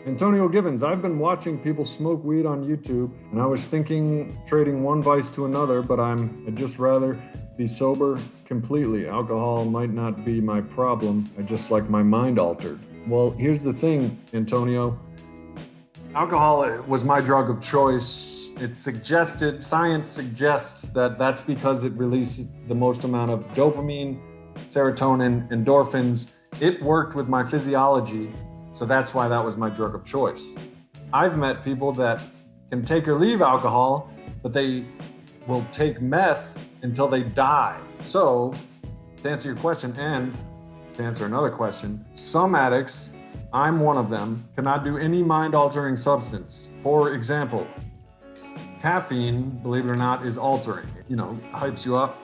Antonio Givens, I've been watching people smoke weed on YouTube, and I was thinking trading one vice to another, but I'd just rather be sober completely. Alcohol might not be my problem. I just like my mind altered. Well, here's the thing, Antonio. Alcohol was my drug of choice. Science suggests that that's because it releases the most amount of dopamine, serotonin, endorphins. It worked with my physiology. So that's why that was my drug of choice. I've met people that can take or leave alcohol, but they will take meth until they die. So to answer your question and to answer another question, some addicts, I'm one of them, cannot do any mind-altering substance. For example, caffeine, believe it or not, is altering. Hypes you up.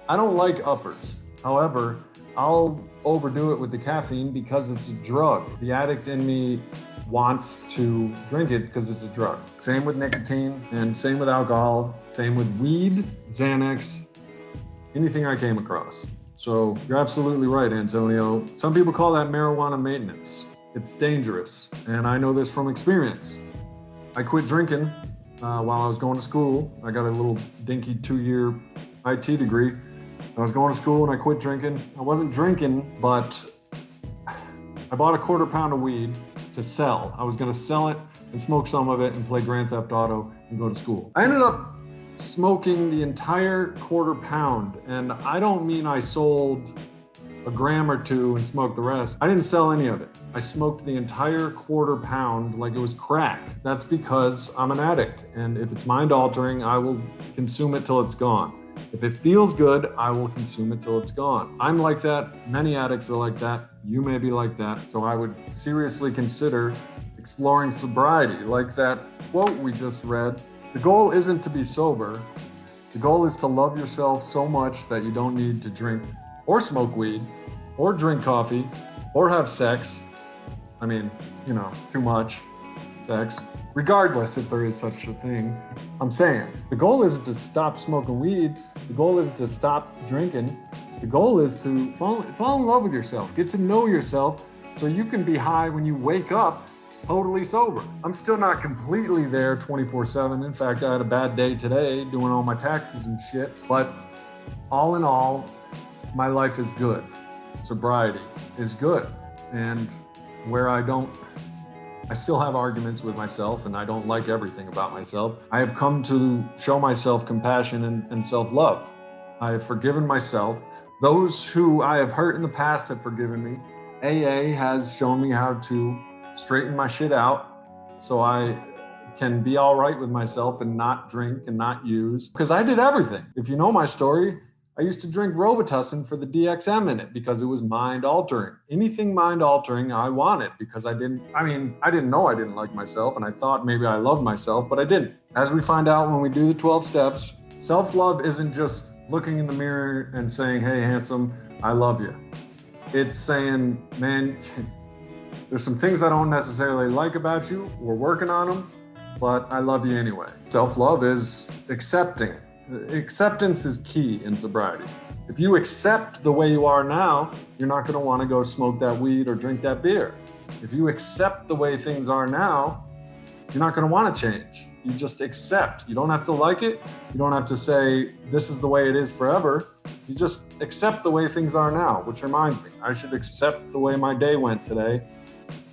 I don't like uppers. However, I'll overdo it with the caffeine because it's a drug. The addict in me wants to drink it because it's a drug. Same with nicotine and same with alcohol, same with weed, Xanax, anything I came across. So you're absolutely right, Antonio. Some people call that marijuana maintenance. It's dangerous, and I know this from experience. I quit drinking while I was going to school. I got a little dinky 2-year IT degree. I was going to school and I quit drinking. I wasn't drinking, but I bought a 1/4 pound of weed to sell. I was going to sell it and smoke some of it and play Grand Theft Auto and go to school. I ended up smoking the entire 1/4 pound, and I don't mean I sold a gram or two and smoked the rest. I didn't sell any of it. I smoked the entire 1/4 pound like it was crack. That's because I'm an addict, and if it's mind altering, I will consume it till it's gone. If it feels good, I will consume it till it's gone. I'm like that. Many addicts are like that. You may be like that. So I would seriously consider exploring sobriety, like that quote we just read. The goal isn't to be sober. The goal is to love yourself so much that you don't need to drink or smoke weed or drink coffee or have sex. I mean, too much sex. Regardless if there is such a thing. I'm saying the goal isn't to stop smoking weed. The goal isn't to stop drinking. The goal is to fall in love with yourself, get to know yourself so you can be high when you wake up totally sober. I'm still not completely there 24/7. In fact, I had a bad day today doing all my taxes and shit. But all in all, my life is good. Sobriety is good. And where I still have arguments with myself and I don't like everything about myself. I have come to show myself compassion and self-love. I have forgiven myself. Those who I have hurt in the past have forgiven me. AA has shown me how to straighten my shit out so I can be all right with myself and not drink and not use. Because I did everything. If you know my story, I used to drink Robitussin for the DXM in it because it was mind altering. Anything mind altering I wanted because I didn't know I didn't like myself, and I thought maybe I loved myself, but I didn't. As we find out when we do the 12 steps, self-love isn't just looking in the mirror and saying, "Hey, handsome, I love you." It's saying, "Man, there's some things I don't necessarily like about you. We're working on them, but I love you anyway." Self-love is accepting. Acceptance is key in sobriety. If you accept the way you are now, you're not going to want to go smoke that weed or drink that beer. If you accept the way things are now, you're not going to want to change. You just accept. You don't have to like it. You don't have to say, this is the way it is forever. You just accept the way things are now, which reminds me, I should accept the way my day went today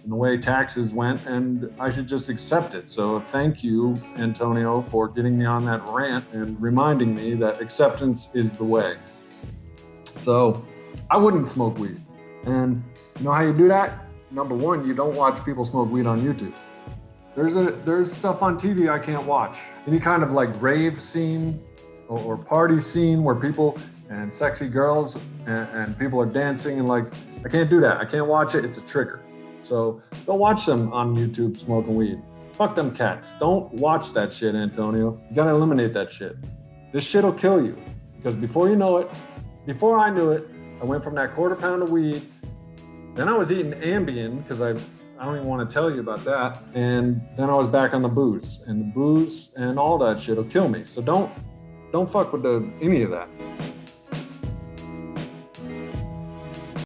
and the way taxes went, and I should just accept it. So thank you, Antonio, for getting me on that rant and reminding me that acceptance is the way. So I wouldn't smoke weed. And you know how you do that? Number one, you don't watch people smoke weed on YouTube. There's stuff on TV I can't watch. Any kind of like rave scene or party scene where people and sexy girls and people are dancing and like, I can't do that. I can't watch it. It's a trigger. So don't watch them on YouTube smoking weed. Fuck them cats. Don't watch that shit, Antonio. You gotta eliminate that shit. This shit'll kill you. Because before you know it, before I knew it, I went from that 1/4 pound of weed. Then I was eating Ambien because I don't even want to tell you about that. And then I was back on the booze. And the booze and all that shit'll kill me. So don't fuck with any of that.